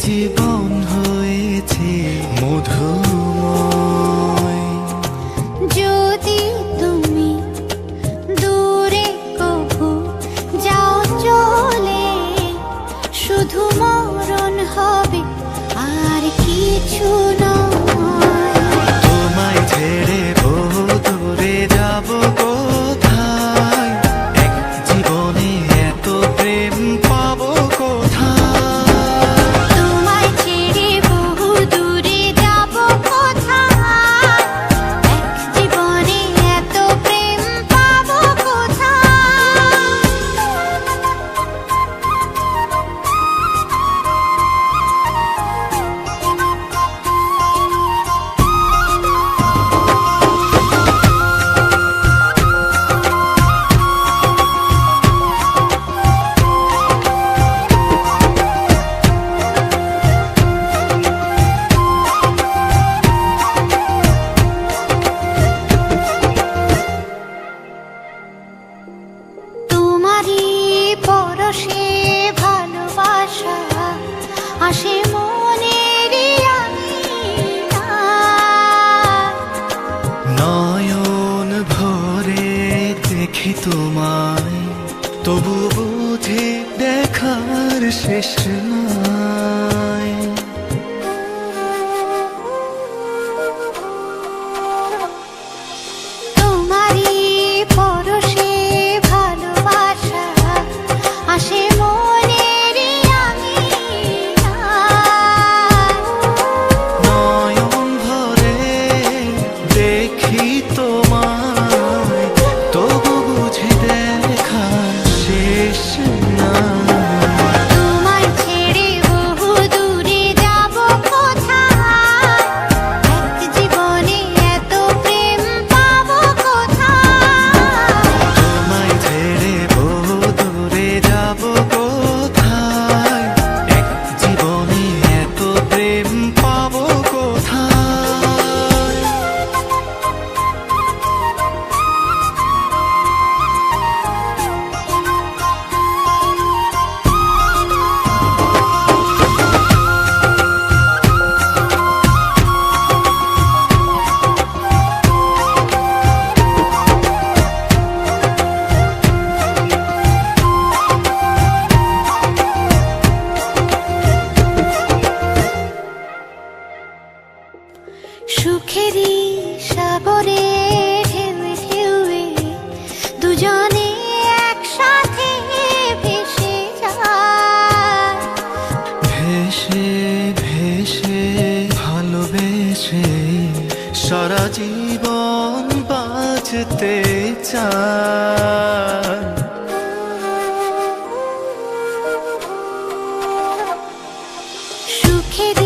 জীবন হয়েছে মধুময়। যদি তুমি দূরে কবু যাও চলে, শুধু মরণ হবে আর কিছু নয়। তোমায় ছেড়ে বহু দূরে যাব কোথায়, এক জীবনে এত প্রেম পাবো কোথায়। তোমায় ছেড়ে বহু দূরে যাব কোথায়, এক জীবনে এত প্রেম পাবো কোথায়। তোমারই পরশে ভালোবাসা আসে মনের নয়ন ভরে দেখি তোমায়, তবু বুঝি দেখার শেষ নাই। তোমারই পরশে ভালোবাসা আসে মনের নয়ন ভরে দেখি তোমায়, তবু বুঝি দেখার শেষ নাই। তোমায় ছেড়ে বহু দূরে যাব কোথায়, এক জীবনে এত প্রেম পাবো কোথায়। তোমায় ছেড়ে বহু দূরে যাব কোথায়, এক জীবনে এত প্রেম পাবো কোথায়। সুখেরই সাগরে ঢেউয়ে ঢেউয়ে দুজনে একসাথে ভেসে যায়। ভেসে ভেসে ভালোবেসে সারা জীবন বাঁচতে চায়। সুখেরই